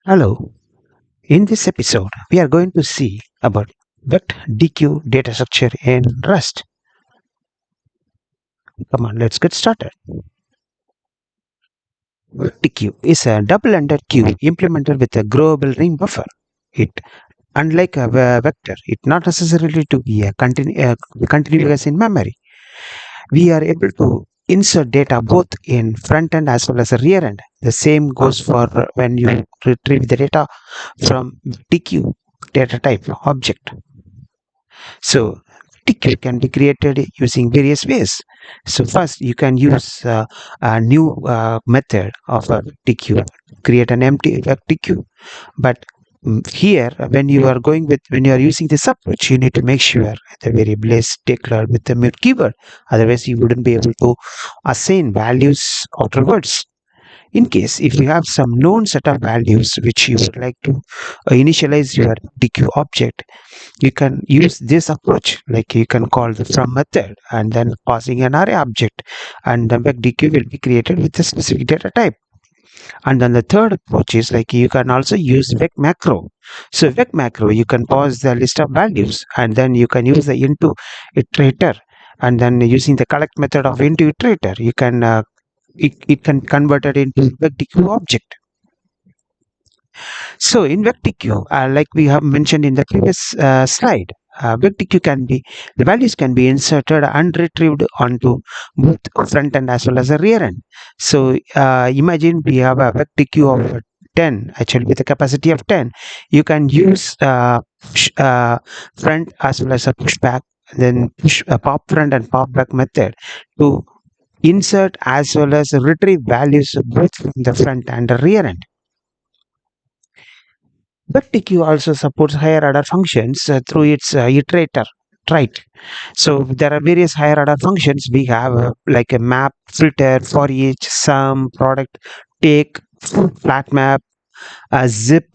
Hello. In this episode, we are going to see about VecDeque data structure in Rust. Come on, let's get started. VecDeque is a double-ended queue implemented with a growable ring buffer. It, unlike a vector, it not necessarily to be a continuous in memory. We are able to insert data both in front end as well as the rear end. The same goes for when you retrieve the data from DQ data type object. So ticket can be created using various ways. So first you can use a new method of a TQ, create an empty TQ. But here when you are using this approach, you need to make sure the variable is declared with the mute keyword. Otherwise you wouldn't be able to assign values afterwards. In case if you have some known set of values which you would like to initialize your DQ object, you can use this approach, like you can call the from method and then passing an array object, and the VecDeque will be created with a specific data type. And then the third approach is like you can also use vec macro. So vec macro, you can pass the list of values and then you can use the into iterator, and then using the collect method of into iterator you can it can convert it into VecDeque object. So in VecDeque, like we have mentioned in the previous slide, VecDeque can be the values can be inserted and retrieved onto both front end as well as the rear end. So imagine we have a VecDeque of 10, actually with a capacity of 10. You can use front as well as a pushback, then push pop front and pop back method to insert as well as retrieve values both from the front and the rear end. VecDeque also supports higher order functions through its iterator, right? So there are various higher order functions. We have like a map, filter, for each, sum, product, take, flat map, zip.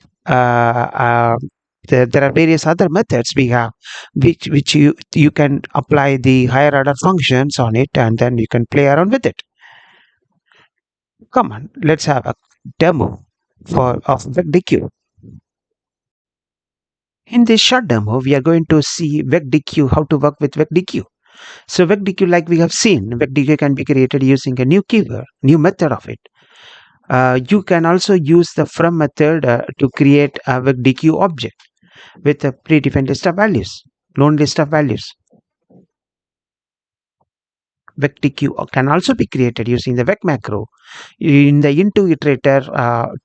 There are various other methods we have, which you can apply the higher order functions on it, and then you can play around with it. Come on, let's have a demo for of VecDeque. In this short demo, we are going to see VecDeque, how to work with VecDeque. So VecDeque, like we have seen, VecDeque can be created using a new keyword, new method of it. You can also use the from method to create a VecDeque object with a predefined list of values, known list of values. VecDeque can also be created using the vec macro. In the into iterator,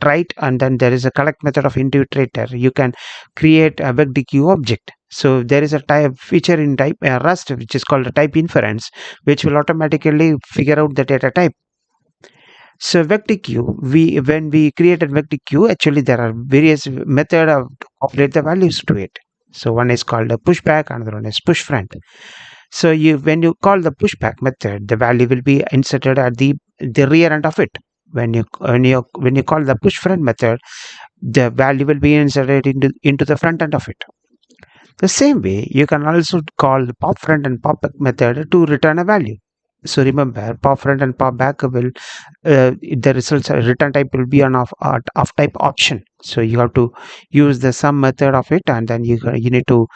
trait, and then there is a collect method of into iterator. You can create a VecDeque object. So there is a type feature in type Rust which is called a type inference, which will automatically figure out the data type. So VecDeque, when we created VecDeque, actually there are various method of populate the values to it. So one is called a pushback, another one is push front. So when you call the pushback method, the value will be inserted at the rear end of it. When you call the push front method, the value will be inserted into the front end of it. The same way, you can also call the pop front and pop back method to return a value. So remember, pop front and pop back will the results return type will be an of type option. So you have to use the sum method of it, and then you need to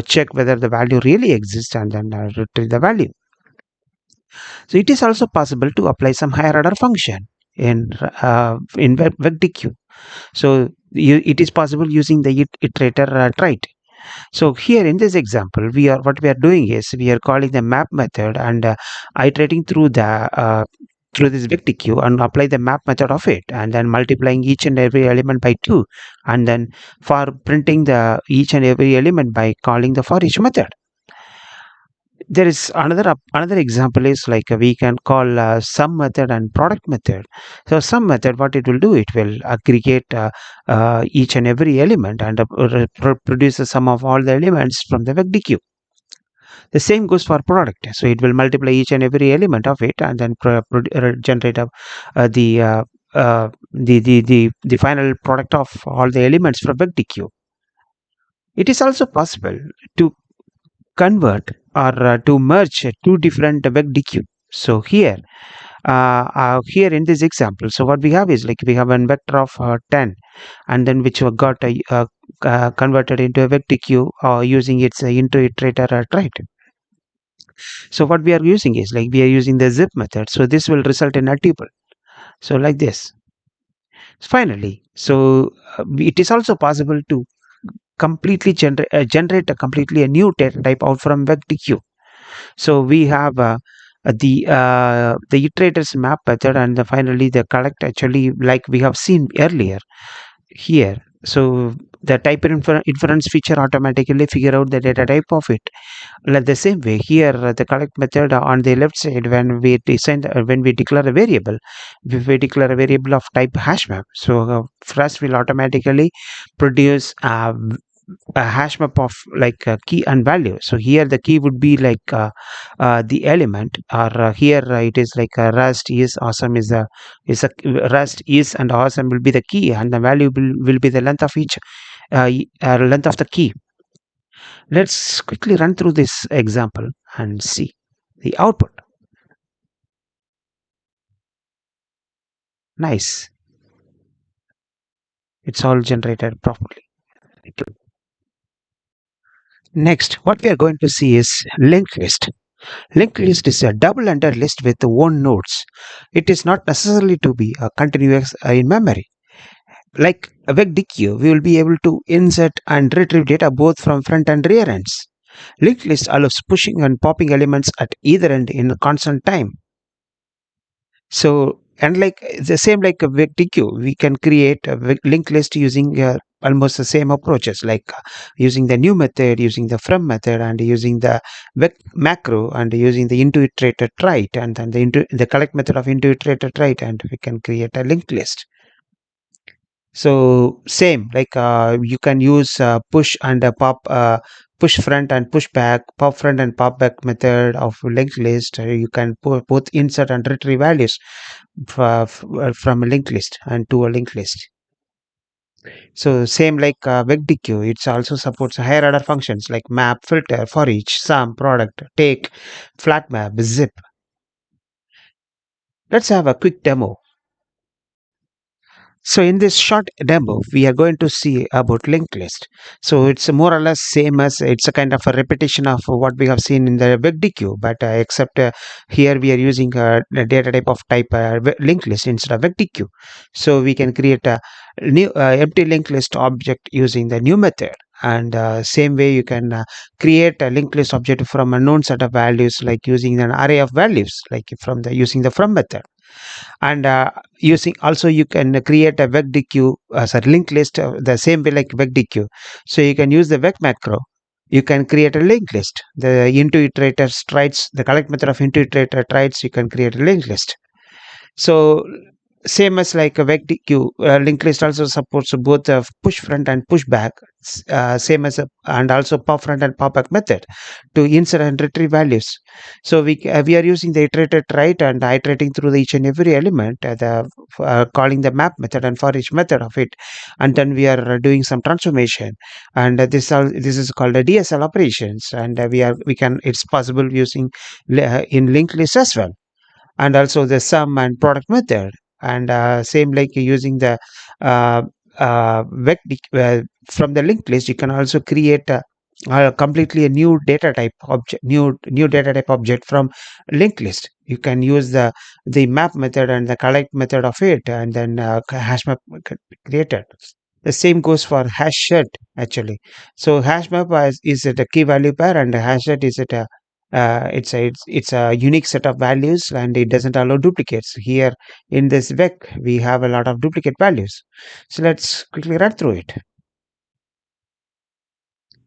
check whether the value really exists, and then retrieve the value. So it is also possible to apply some higher order function in VecDeque. So it is possible using the iterator trait. So here in this example, what we are doing is we are calling the map method and iterating through this VecDeque and apply the map method of it, and then multiplying each and every element by 2, and then for printing the each and every element by calling the for each method. There is another example is like we can call sum method and product method. So sum method, what it will do, it will aggregate each and every element and produce the sum of all the elements from the VecDeque. The same goes for product. So it will multiply each and every element of it and then generate the final product of all the elements from VecDeque. It is also possible to convert or to merge two different VecDeque. So here in this example, so what we have is like we have a vector of 10, and then which were got converted into a VecDeque using its into iterator trait. So what we are using is like we are using the zip method. So this will result in a tuple. So like this. Finally, so it is also possible to completely generate a completely a new data type out from VecDeque. So we have the iterators map method, and finally the collect, actually like we have seen earlier here. So the type inference feature automatically figure out the data type of it. Like the same way here, the collect method on the left side, when we declare a variable, if we declare a variable of type hash map, so first will automatically produce a hash map of like a key and value. So here the key would be like the element, or here it is like rust is awesome is a rust is and awesome will be the key, and the value will be the length of each length of the key. Let's quickly run through this example and see the output. Nice, it's all generated properly. Next, what we are going to see is linked list. Linked list is a double-ended list with own nodes. It is not necessarily to be continuous in memory. Like a VecDeque, we will be able to insert and retrieve data both from front and rear ends. Linked list allows pushing and popping elements at either end in a constant time. So, and like the same like a VecDeque, we can create a linked list using almost the same approaches, like using the new method, using the from method, and using the vec macro, and using the into iterator trait, and then the collect method of into iterator trait, and we can create a linked list. So same like you can use push and pop, push front and push back, pop front and pop back method of linked list. You can both insert and retrieve values from a linked list and to a linked list. So same like VecDeque, it also supports higher order functions like map, filter, for each, sum, product, take, flat map, zip. Let's have a quick demo. So in this short demo, we are going to see about linked list. So it's more or less same as, it's a kind of a repetition of what we have seen in the VecDeque, but except here we are using a data type of type linked list instead of VecDeque. So we can create a new empty linked list object using the new method. And same way you can create a linked list object from a known set of values, like using an array of values, like from the using the from method. And using also you can create a VecDeque as a linked list the same way like VecDeque. So you can use the vec macro. You can create a linked list. The into iterator traits, the collect method of into iterator traits, you can create a linked list. So same as like a VecDeque, linked list also supports both push front and push back, same as and also pop front and pop back method to insert and retrieve values. So we are using the iterator trait and iterating through each and every element, calling the map method and for each method of it, and then we are doing some transformation, and this is called a DSL operations, and we can, it's possible using in linked list as well, and also the sum and product method, and same like using the uh, from the linked list you can also create completely a new data type object, new data type object from linked list. You can use the map method and the collect method of it, and then hash map created. The same goes for hash set actually. So hash map is it a key value pair, and hash set is it a it's a unique set of values, and it doesn't allow duplicates. Here in this vec, we have a lot of duplicate values. So let's quickly run through it.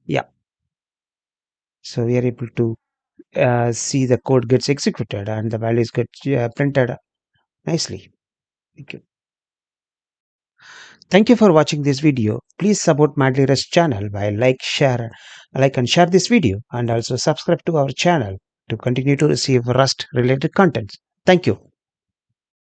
Yeah. So we are able to see the code gets executed and the values get printed nicely. Thank you. Thank you for watching this video. Please support Madly Rest channel by like and share this video, and also subscribe to our channel to continue to receive Rust related content. Thank you.